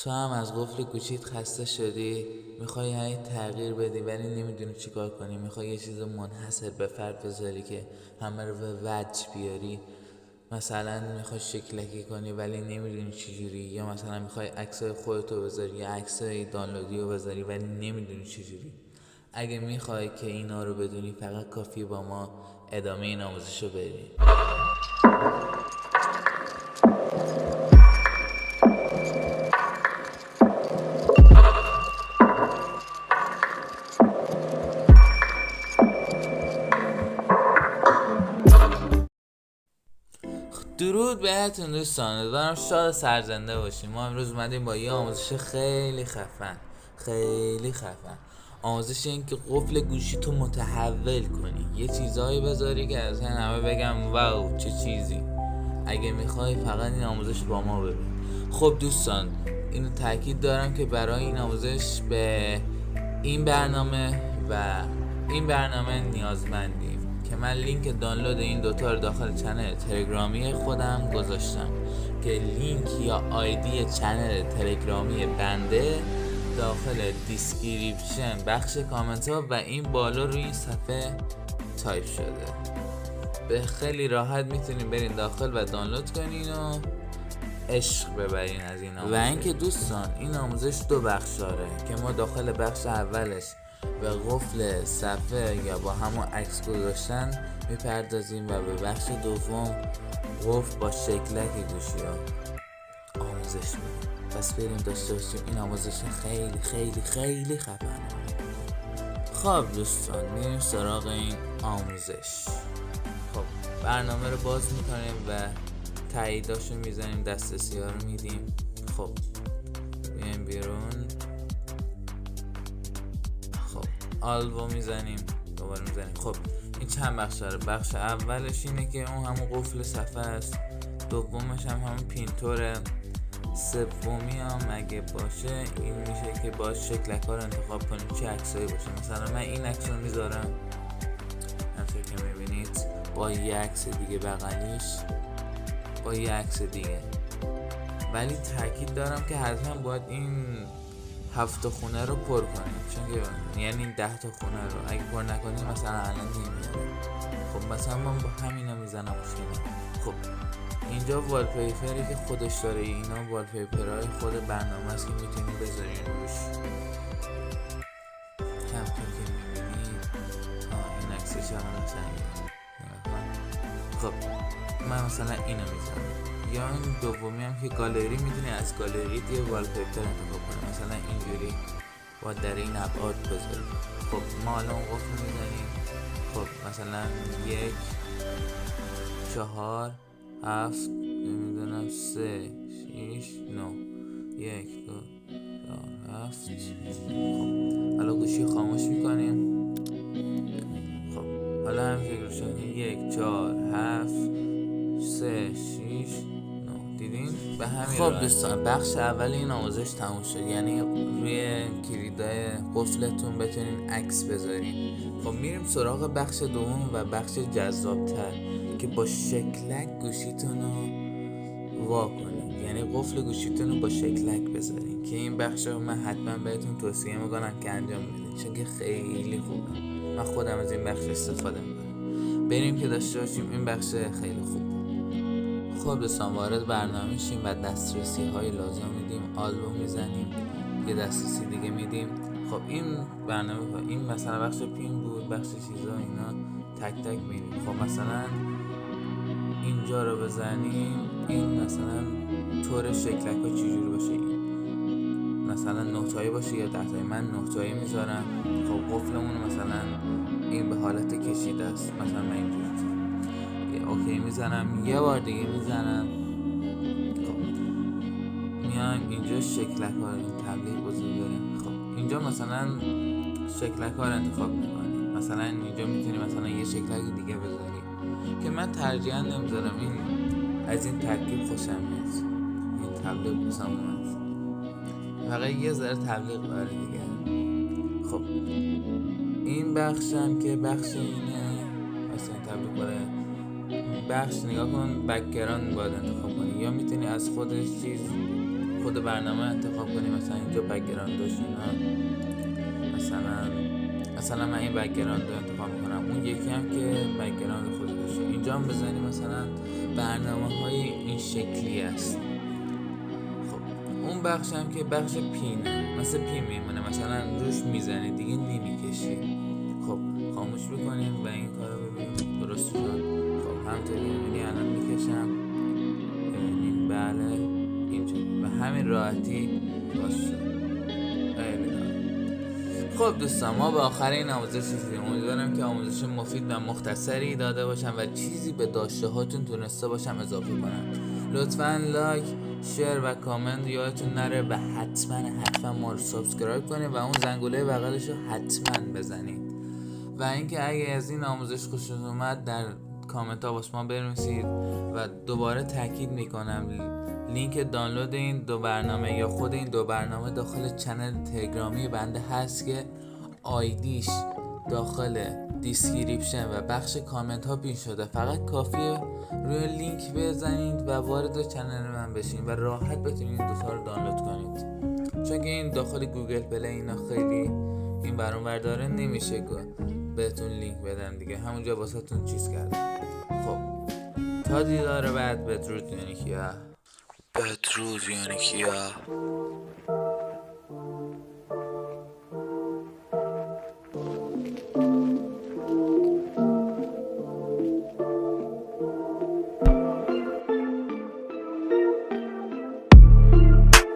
تو هم از قفل گوشیت خسته شدی، میخوای هی تغییر بدی ولی نمیدونی چی کار کنی. میخوای یه چیز منحصر به فرد بذاری که همه رو به وجه بیاری. مثلا میخوای شکلکی کنی ولی نمیدونی چجوری، یا مثلا میخوای عکسای خودتو بذاری یا عکسای دانلودی رو بذاری ولی نمیدونی چجوری. اگه میخوای که اینا رو بدونی فقط کافیه با ما ادامه این آموزش رو بری. درود بهتون دوستان، امیدوارم شاد سرزنده باشیم. ما امروز اومدیم با یه آموزش خیلی خفن. آموزش این که قفل گوشی تو متحول کنی، یه چیزایی بذاری که از همه بگم واو چه چیزی. اگه میخوای فقط این آموزش با ما ببین. خب دوستان، اینو تاکید دارم که برای این آموزش به این برنامه و این برنامه نیازمندیم که من لینک دانلود این دوتا رو داخل چنل تلگرامی خودم گذاشتم که لینک یا آیدی چنل تلگرامی بنده داخل دیسکریپشن بخش کامنت ها و این بالا روی این صفحه تایپ شده. به خیلی راحت میتونین برین داخل و دانلود کنین و عشق ببرین از این آموزش. و اینکه دوستان، این آموزش دو بخش داره که ما داخل بخش اولش به قفل صفحه یا با همون عکس گذاشتن میپردازیم و به بخش دوم قفل با شکلک گوشی ها آموزش میدیم. پس بریم داشته باشیم این آموزش خیلی خفنه. خب دوستان، میریم سراغ این آموزش. خب برنامه رو باز میکنیم و تاییداشو میزنیم، دسترسی ها رو میدیم. خب میایم بیرون. خب آلبو میزنیم، دوباره میزنیم. خب این چند بخش داره. بخش اولش اینه که اون همون قفل صفحه است، دومش هم همون پینتوره، سومی هم اگه باشه این میشه که باز شکلک ها رو انتخاب کنیم چه عکسایی باشه. مثلا من این عکس رو میذارم همونطور که میبینید با یه عکس دیگه بغلیش، با یه عکس دیگه. ولی تاکید دارم که حتما باید این 7 خونه رو پر کنید، چون که یعنی 10 تا خونه رو اگه پر نکنید مثلا الان نمیاد. خب مثلا من با همینا میزنم مشکل. خب اینجا والپیپری که خودش داره، اینا والپیپرهای خود برنامه است که میتونید بذارین روش. همطور که میبینید این عکسش هم قشنگه. خب من مثلا اینو میذارم. یا این دومی هم که گالری، میتونی از گالری یه والپیپر انتخاب کنی، مثلا اینجوری با در این ابعاد بذاری. خب ما الان قفل میزنیم. خب مثلا 1 4 7 نمیدونم 3 6 9 1 2 4 7. خب حالا گوشی خاموش میکنیم. خب حالا همینجوری روشن 1 4 7 3 6 9. دیدین؟ به همین. خب دوستان، بخش اول این آموزش تموم شد، یعنی روی کلیدای قفلتون بتونین عکس بذارین. خب میریم سراغ بخش دوم و بخش جذابتر که با شکلک گوشیتون رو وا کنید، یعنی قفل گوشیتون رو با شکلک بذارین که این بخش رو من حتما بهتون توصیه میکنم که انجام بدین، چون که خیلی خوبه. من خودم از این بخش استفاده میکنم. بریم که داشته باشیم این بخش خیلی خوب. خب دوستان، وارد برنامه میشیم و دسترسی های لازم میدیم، آلبوم میزنیم، یه دسترسی دیگه میدیم. خب این برنامه این مثلا بخش پین بود، بخش چیزا اینا تک تک میدیم. خب مثلا اینجا رو بزنیم، این مثلا طور شکلک ها چجوری باشه، این مثلا 9 تایی باشه یا 10 تایی. من 9 تایی میذارم. خب قفلمون مثلا این به حالت کشیده است، مثلا من اینجوری اوکی میزنم، یه بار دیگه میزنم. خب میایم اینجا شکلک ها رو، این تبلیغ بزرگ داریم. خب اینجا مثلا شکلک ها رو انتخاب میکنیم. مثلا اینجا میتونی مثلا یه شکلک دیگه بذاری که من ترجیحاً نمیذارم. این از این ترکیب خوشم میاد، این تبلیغ بسام اومد، فقط یه ذره تبلیغ داره دیگه. خب این بخشم که بخش اینه، مثلا تبلیغ داره بخش نگاه کن، بک‌گراند باید انتخاب کنی، یا میتونی از خودش چیز خود برنامه انتخاب کنی. مثلا اینجا بک‌گراند داشت اینا، مثلا من این بک‌گراند رو انتخاب میکنم، اون یکی هم که بک‌گراند خودشه. اینجا هم بزنی مثلا برنامه های این شکلی است. خب اون بخش هم که بخش پینه، مثل پین میمونه، مثلا روش میزنی دیگه نمیکشی. خب خاموش بکنیم و این کار رو ببینیم درست شد. خب همطوری میبینی الان میکشم، ببینیم بله اینجوری و همین راحتی باز شد. خب دوستان، ما به آخر این آموزش رسیدیم. امیدوارم که آموزش مفید و مختصری داده باشم و چیزی به داشته هاتون تونسته باشم اضافه کنم. لطفاً لایک، شیر و کامنت یادتون نره و حتما ما رو سابسکرایب کنید و اون زنگوله بغلش رو حتما بزنید. و اینکه اگه از این آموزش خوشتون اومد در کامنت ها واسه ما بنویسید و دوباره تاکید میکنم لینک دانلود این دو برنامه یا خود این دو برنامه داخل چنل تلگرامی بنده هست که آیدیش داخل دیسکریپشن و بخش کامنت ها پین شده. فقط کافیه روی لینک بزنید و وارد چنل من بشین و راحت بتونید این دوتا رو دانلود کنید، چون که این داخل گوگل پلی اینا خیلی این برون برداره نمیشه بهتون لینک بدم دیگه، همونجا واسهتون چیز کردم. خب تا دیدار بعد، بدرود یعنی کیا.